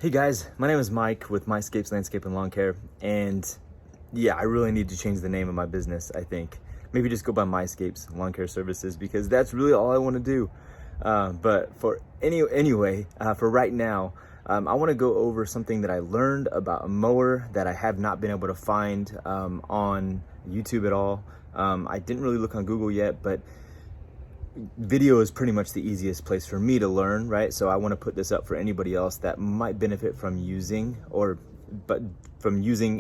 Hey guys, my name is Mike with MyScapes Landscape and Lawn Care, and yeah, I really need to change the name of my business. I think maybe just go by MyScapes Lawn Care Services, because that's really all I want to do. But for for right now, I want to go over something that I learned about a mower that I have not been able to find on YouTube at all. I didn't really look on Google yet, but video is pretty much the easiest place for me to learn, right? So I want to put this up for anybody else that might benefit from using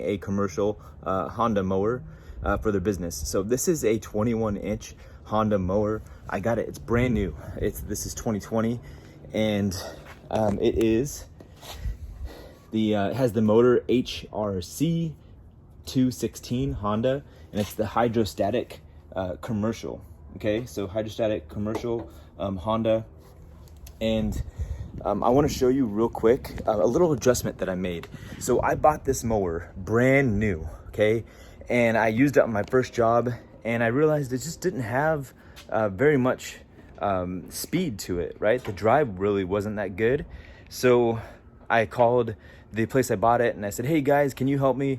a commercial Honda mower for their business. So this is a 21-inch Honda mower. I got it. It's brand new. This is 2020, and it has the motor HRC216 Honda, and it's the hydrostatic commercial. Okay, so hydrostatic commercial Honda, and I want to show you real quick a little adjustment that I made. So I bought this mower brand new, okay, and I used it on my first job, and I realized it just didn't have very much speed to it, right? The drive really wasn't that good. So I called the place I bought it, and I said, hey guys, can you help me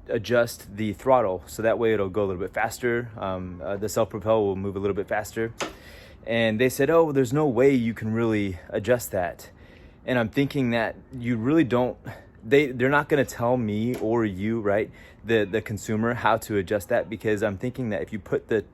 adjust the throttle so that way it'll go a little bit faster, the self-propel will move a little bit faster? And they said, oh, there's no way you can really adjust that. And I'm thinking that you really don't, they're not going to tell me or you, right, the consumer, how to adjust that, because I'm thinking that if you put the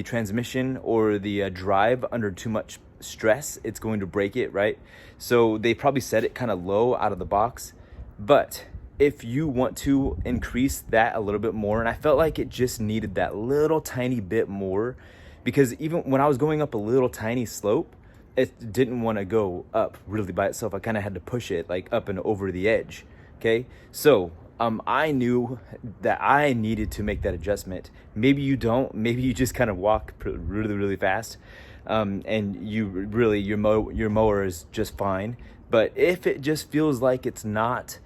transmission or the drive under too much stress, it's going to break it, right? So they probably set it kind of low out of the box. But if you want to increase that a little bit more, and I felt like it just needed that little tiny bit more, because even when I was going up a little tiny slope, it didn't want to go up really by itself. I kind of had to push it like up and over the edge. Okay, so I knew that I needed to make that adjustment. Maybe you don't. Maybe you just kind of walk really fast, and your mower is just fine. But if it just feels like it's not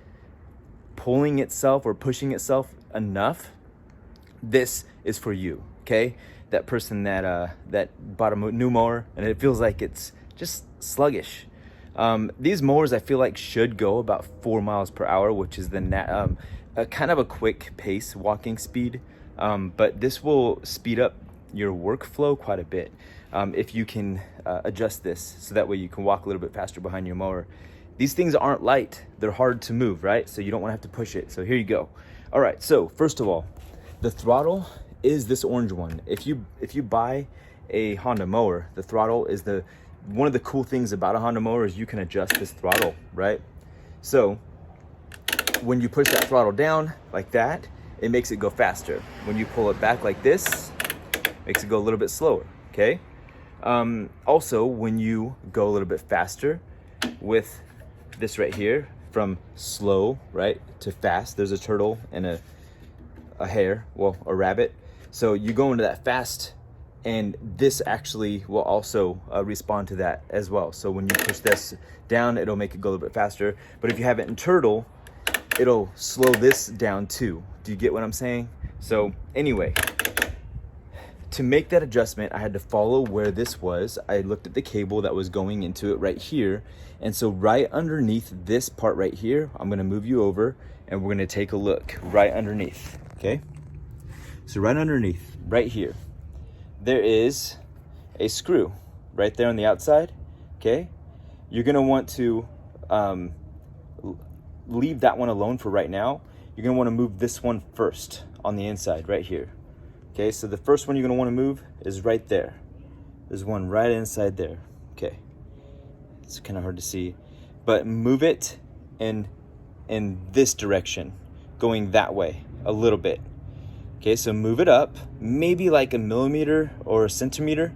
pulling itself or pushing itself enough, this is for you. Okay, that person that bought a new mower and it feels like it's just sluggish. These mowers I feel like should go about 4 miles per hour, which is the kind of a quick pace walking speed, but this will speed up your workflow quite a bit if you can adjust this so that way you can walk a little bit faster behind your mower. These things aren't light, they're hard to move, right? So you don't want to have to push it. So here you go. All right, so first of all, the throttle is this orange one. If you buy a Honda mower, the throttle is one of the cool things about a Honda mower is you can adjust this throttle, right? So when you push that throttle down like that, it makes it go faster. When you pull it back like this, it makes it go a little bit slower, okay? Also, when you go a little bit faster with this right here, from slow, right, to fast, there's a turtle and a hare, well, a rabbit. So you go into that fast, and this actually will also respond to that as well. So when you push this down, it'll make it go a little bit faster. But if you have it in turtle, it'll slow this down too. Do you get what I'm saying? So anyway, to make that adjustment, I had to follow where this was. I looked at the cable that was going into it right here. And so right underneath this part right here, I'm gonna move you over and we're gonna take a look right underneath, okay? So right underneath, right here, there is a screw right there on the outside, okay? You're gonna want to leave that one alone for right now. You're gonna wanna move this one first on the inside right here. Okay, so the first one you're gonna wanna move is right there. There's one right inside there, okay. It's kind of hard to see, but move it in this direction, going that way a little bit. Okay, so move it up, maybe like a millimeter or a centimeter,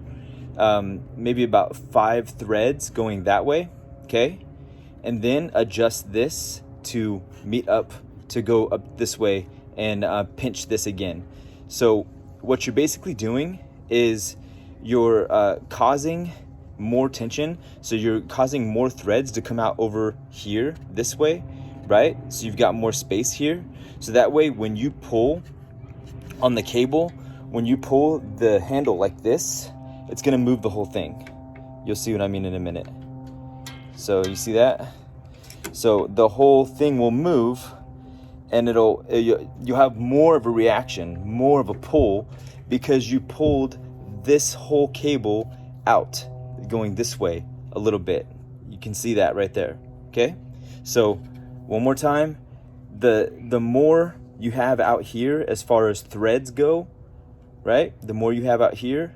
maybe about 5 threads going that way, okay? And then adjust this to meet up, to go up this way, and pinch this again. So what you're basically doing is you're causing more tension, so you're causing more threads to come out over here this way, right? So you've got more space here, so that way when you pull on the cable, when you pull the handle like this, it's gonna move the whole thing. You'll see what I mean in a minute. So you see that? So the whole thing will move, and you'll have more of a reaction, more of a pull, because you pulled this whole cable out, going this way a little bit. You can see that right there, okay? So one more time, the more you have out here as far as threads go, right? The more you have out here,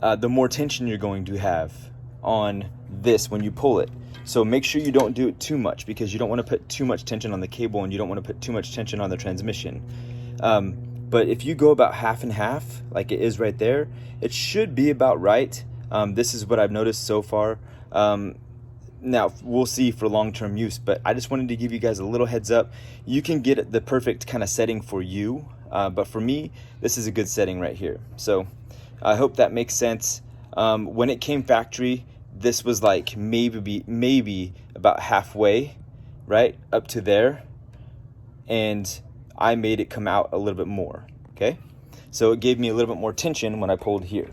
the more tension you're going to have on this when you pull it. So make sure you don't do it too much, because you don't want to put too much tension on the cable, and you don't want to put too much tension on the transmission. But if you go about half and half, like it is right there, it should be about right. This is what I've noticed so far. Now we'll see for long-term use, but I just wanted to give you guys a little heads up. You can get the perfect kind of setting for you, but for me, this is a good setting right here. So I hope that makes sense. When it came factory, this was like maybe about halfway, right up to there, and I made it come out a little bit more, okay? So it gave me a little bit more tension when I pulled here.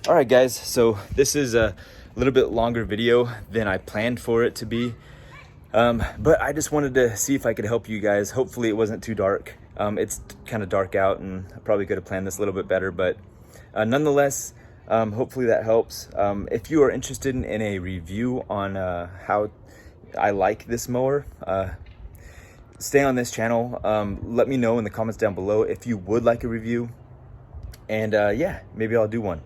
All right, guys, so this is a little bit longer video than I planned for it to be, but I just wanted to see if I could help you guys. Hopefully it wasn't too dark. It's kind of dark out, and I probably could have planned this a little bit better, but nonetheless, hopefully that helps. If you are interested in a review on how I like this mower, stay on this channel. Let me know in the comments down below if you would like a review, and yeah, maybe I'll do one.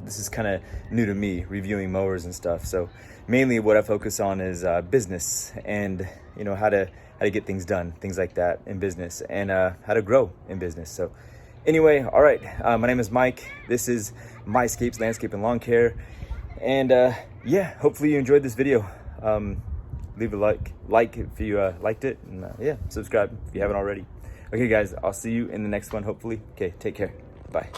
This is kind of new to me, reviewing mowers and stuff. So mainly what I focus on is business, and you know, how to get things done, things like that in business, and how to grow in business. So anyway, all right, my name is Mike. This is MyScapes Landscape and Lawn Care, and yeah, hopefully you enjoyed this video. Leave a like if you liked it, and yeah, subscribe if you haven't already. Okay guys, I'll see you in the next one, hopefully. Okay, take care, bye.